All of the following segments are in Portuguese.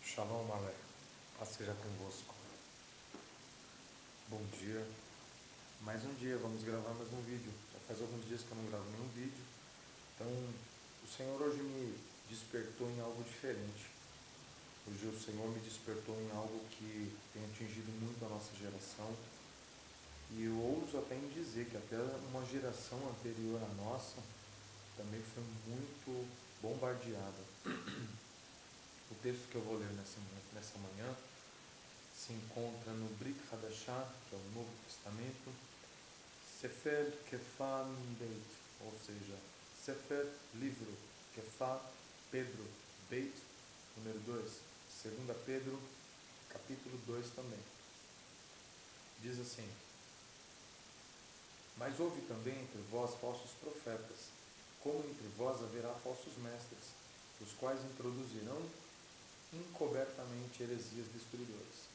Shalom, Alé. Paz seja convosco. Bom dia. Mais um dia, vamos gravar mais um vídeo. Já faz alguns dias que eu não gravo nenhum vídeo. Então, o Senhor hoje me despertou em algo diferente. Hoje o Senhor me despertou em algo que tem atingido muito a nossa geração. E eu ouso até em dizer que até uma geração anterior à nossa também foi muito bombardeada. O texto que eu vou ler nessa manhã se encontra no Brit Hadashah, que é o Novo Testamento, Sefer Kefá Beit, ou seja, Sefer, livro, Kefá, Pedro, Beit, número 2, 2 Pedro, capítulo 2 também. Diz assim: Mas houve também entre vós falsos profetas, como entre vós haverá falsos mestres, os quais introduzirão encobertamente heresias destruidoras,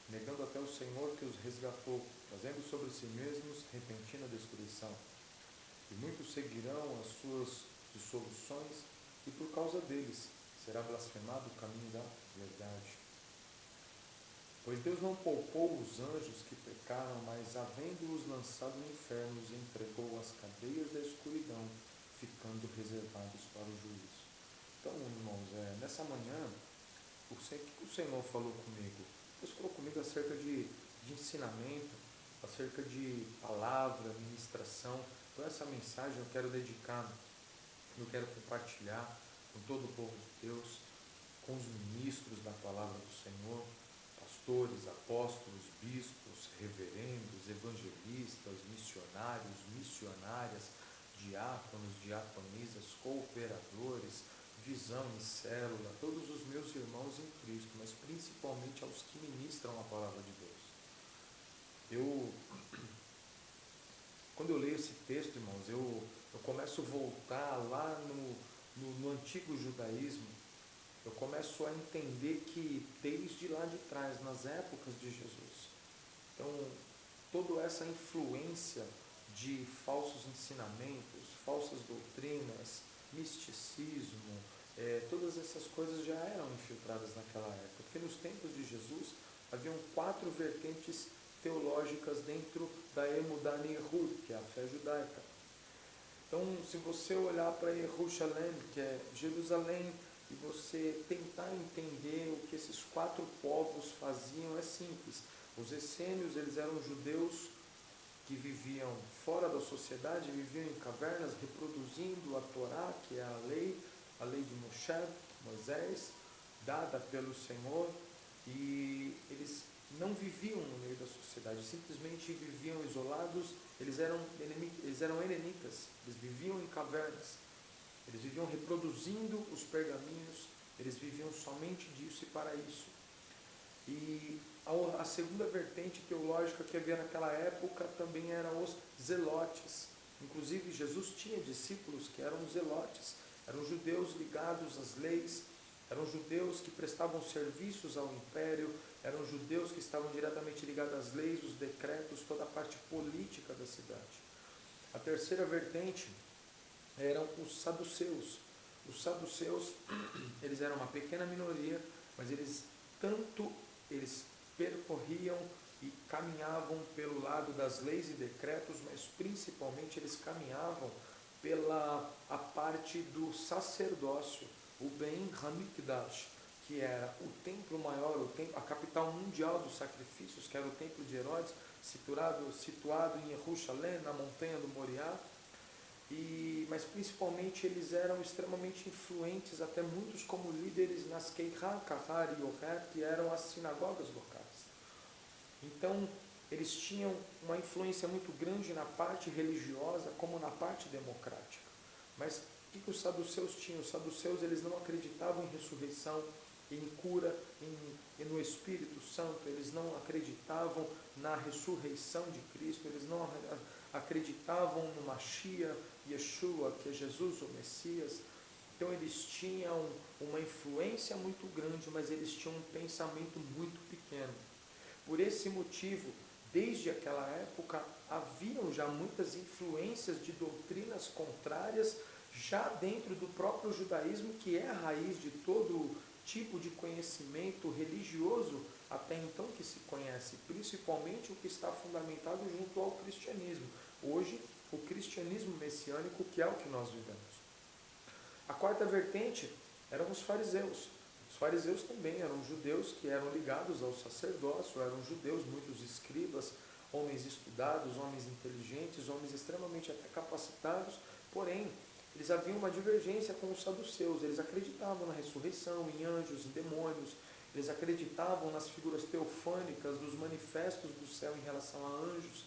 negando até o Senhor que os resgatou, trazendo sobre si mesmos repentina destruição. E muitos seguirão as suas dissoluções, e por causa deles será blasfemado o caminho da verdade. Pois Deus não poupou os anjos que pecaram, mas havendo-os lançado no inferno, os entregou às cadeias da escuridão, ficando reservados para o juízo. Então, irmãos, nessa manhã, o que o Senhor falou comigo? Deus falou comigo acerca de ensinamento, acerca de palavra, ministração. Então essa mensagem eu quero dedicar, eu quero compartilhar com todo o povo de Deus, com os ministros da palavra do Senhor, pastores, apóstolos, bispos, reverendos, evangelistas, missionários, missionárias, diáconos, diaconisas, cooperadores, visão em célula, todos os meus irmãos em Cristo, mas principalmente aos que ministram a palavra de Deus. Quando eu leio esse texto, irmãos, eu começo a voltar lá no antigo judaísmo. Eu começo a entender que desde lá de trás, nas épocas de Jesus, então toda essa influência de falsos ensinamentos, falsas doutrinas, misticismo, todas essas coisas já eram infiltradas naquela época, porque nos tempos de Jesus haviam 4 vertentes teológicas dentro da Emudah Yehud, que é a fé judaica. Então, se você olhar para Jerusalém, que é Jerusalém, e você tentar entender o que esses 4 povos faziam, é simples. Os essênios, eles eram judeus que viviam fora da sociedade, viviam em cavernas, reproduzindo a Torá, que é a lei de Moisés, dada pelo Senhor, e eles não viviam no meio da sociedade, simplesmente viviam isolados. Eles eram helenitas, eles viviam em cavernas, eles viviam reproduzindo os pergaminhos, eles viviam somente disso e para isso. E a segunda vertente teológica que havia naquela época também eram os zelotes. Inclusive Jesus tinha discípulos que eram zelotes, eram judeus ligados às leis, eram judeus que prestavam serviços ao império, eram judeus que estavam diretamente ligados às leis, os decretos, toda a parte política da cidade. A terceira vertente eram os saduceus. Os saduceus, eles eram uma pequena minoria, mas eles percorriam e caminhavam pelo lado das leis e decretos, mas principalmente eles caminhavam pela a parte do sacerdócio, o Ben Hamikdash, que era o templo maior, a capital mundial dos sacrifícios, que era o templo de Herodes, situado em Jerusalém, na montanha do Moriá. Mas principalmente eles eram extremamente influentes, até muitos como líderes nas Keihá, Kahar e Oher, que eram as sinagogas locais. Então, eles tinham uma influência muito grande na parte religiosa como na parte democrática. Mas o que os saduceus tinham? Os saduceus, eles não acreditavam em ressurreição, em cura, e no Espírito Santo. Eles não acreditavam na ressurreição de Cristo, eles não acreditavam no Mashiach, Yeshua, que é Jesus, o Messias. Então eles tinham uma influência muito grande, mas eles tinham um pensamento muito pequeno. Por esse motivo, desde aquela época, haviam já muitas influências de doutrinas contrárias, já dentro do próprio judaísmo, que é a raiz de todo tipo de conhecimento religioso até então que se conhece, principalmente o que está fundamentado junto ao cristianismo. Hoje, o cristianismo messiânico, que é o que nós vivemos. A quarta vertente eram os fariseus. Os fariseus também eram judeus que eram ligados ao sacerdócio, eram judeus, muitos escribas, homens estudados, homens inteligentes, homens extremamente até capacitados, porém, eles haviam uma divergência com os saduceus. Eles acreditavam na ressurreição, em anjos, em demônios, eles acreditavam nas figuras teofânicas, dos manifestos do céu em relação a anjos,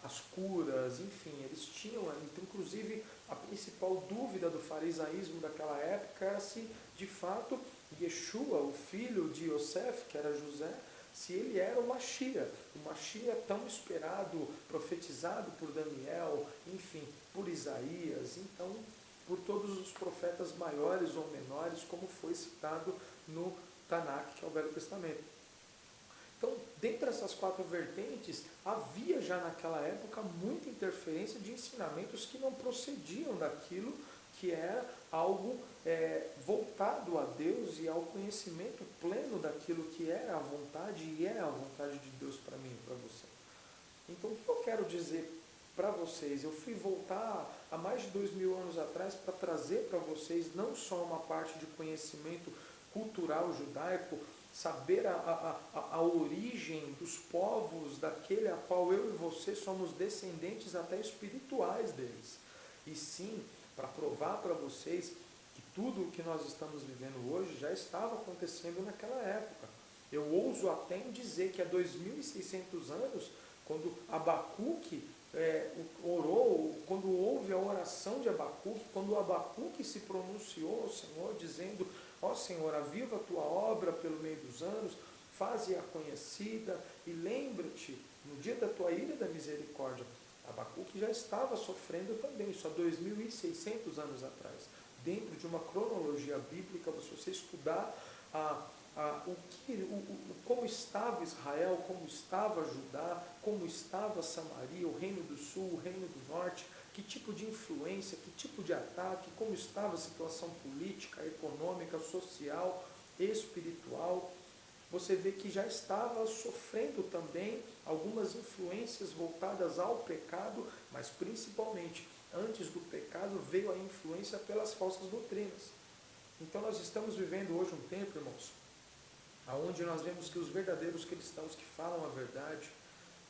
as curas, enfim, eles tinham, então, inclusive, a principal dúvida do farisaísmo daquela época era se, de fato, Yeshua, o filho de Yosef, que era José, se ele era o Mashiach tão esperado, profetizado por Daniel, enfim, por Isaías, então, por todos os profetas maiores ou menores, como foi citado no Tanakh, que é o Velho Testamento. Então, dentre essas quatro vertentes, havia já naquela época muita interferência de ensinamentos que não procediam daquilo que era algo voltado a Deus e ao conhecimento pleno daquilo que era a vontade e é a vontade de Deus para mim e para você. Então, o que eu quero dizer para vocês? Eu fui voltar há mais de 2000 anos atrás para trazer para vocês não só uma parte de conhecimento cultural judaico, saber a origem dos povos daquele a qual eu e você somos descendentes até espirituais deles. E sim, para provar para vocês que tudo o que nós estamos vivendo hoje já estava acontecendo naquela época. Eu ouso até em dizer que há 2600 anos, quando Abacuque orou, quando houve a oração de Abacuque, quando Abacuque se pronunciou ao Senhor, dizendo: ó Senhor, aviva a tua obra pelo meio dos anos, faze-a conhecida e lembra-te no dia da tua ira e da misericórdia. Abacuque já estava sofrendo também, isso há 2600 anos atrás. Dentro de uma cronologia bíblica, se você estudar como estava Israel, como estava Judá, como estava Samaria, o reino do sul, o reino do norte, que tipo de influência, que tipo de ataque, como estava a situação política, econômica, social, espiritual, você vê que já estava sofrendo também algumas influências voltadas ao pecado, mas principalmente, antes do pecado, veio a influência pelas falsas doutrinas. Então nós estamos vivendo hoje um tempo, irmãos, onde nós vemos que os verdadeiros cristãos que falam a verdade,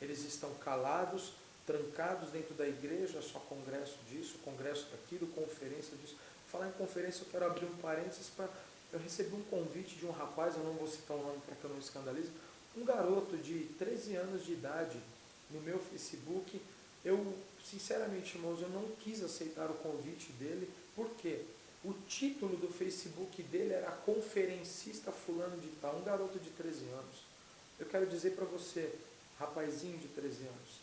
eles estão calados, trancados dentro da igreja, só congresso disso, congresso daquilo, conferência disso. Falar em conferência, eu quero abrir um parênteses para... Eu recebi um convite de um rapaz, eu não vou citar o nome para que eu não escandalize, um garoto de 13 anos de idade, no meu Facebook. Eu, sinceramente, irmãos, eu não quis aceitar o convite dele. Por quê? O título do Facebook dele era Conferencista Fulano de Tal, um garoto de 13 anos. Eu quero dizer para você, rapazinho de 13 anos,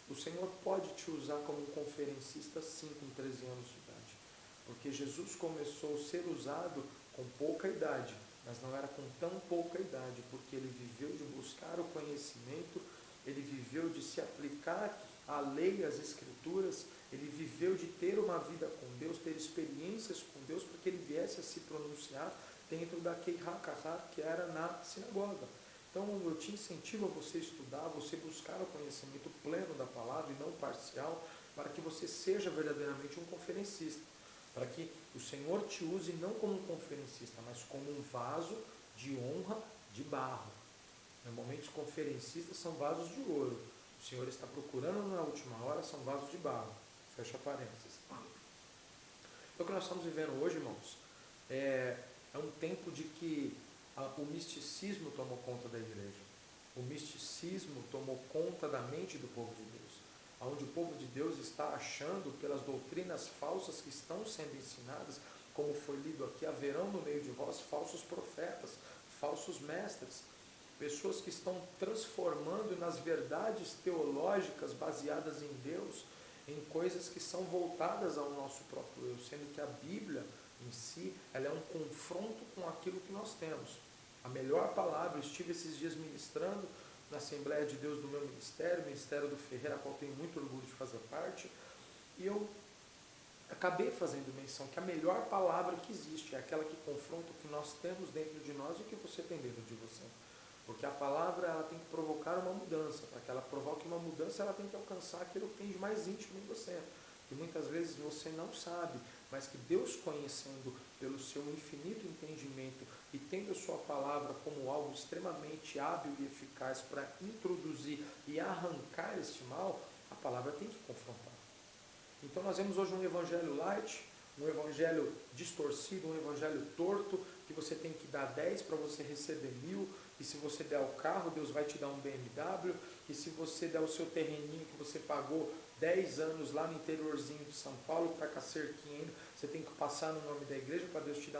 o Senhor pode te usar como um conferencista sim com 13 anos de idade. Porque Jesus começou a ser usado com pouca idade, mas não era com tão pouca idade, porque ele viveu de buscar o conhecimento, ele viveu de se aplicar à lei, às escrituras, ele viveu de ter uma vida com Deus, ter experiências com Deus, para que ele viesse a se pronunciar dentro da Keihakahat, que era na sinagoga. Então eu te incentivo a você estudar, você buscar o conhecimento pleno da palavra e não parcial, para que você seja verdadeiramente um conferencista. Para que o Senhor te use não como um conferencista, mas como um vaso de honra de barro. Normalmente os conferencistas são vasos de ouro. O Senhor está procurando na última hora, são vasos de barro. Fecha parênteses. Então o que nós estamos vivendo hoje, irmãos, é um tempo de que o misticismo tomou conta da igreja. O misticismo tomou conta da mente do povo de Deus. Onde o povo de Deus está achando, pelas doutrinas falsas que estão sendo ensinadas, como foi lido aqui, haverão no meio de vós falsos profetas, falsos mestres, pessoas que estão transformando nas verdades teológicas baseadas em Deus, em coisas que são voltadas ao nosso próprio eu, sendo que a Bíblia em si, ela é um confronto com aquilo que nós temos. A melhor palavra, eu estive esses dias ministrando na Assembleia de Deus do meu ministério, Ministério do Ferreira, a qual tenho muito orgulho de fazer parte, e eu acabei fazendo menção que a melhor palavra que existe é aquela que confronta o que nós temos dentro de nós e o que você tem dentro de você. Porque a palavra ela tem que provocar uma mudança. Para que ela provoque uma mudança, ela tem que alcançar aquilo que tem de mais íntimo em você. Que muitas vezes você não sabe, mas que Deus, conhecendo pelo seu infinito entendimento e tendo a sua palavra como algo extremamente hábil e eficaz para introduzir e arrancar este mal, a palavra tem que confrontar. Então nós vemos hoje um evangelho light, um evangelho distorcido, um evangelho torto, que você tem que dar 10 para você receber 1000, e se você der o carro, Deus vai te dar um BMW, e se você der o seu terreninho que você pagou 10 anos lá no interiorzinho de São Paulo, para cá cerquinho, você tem que passar no nome da igreja para Deus te dar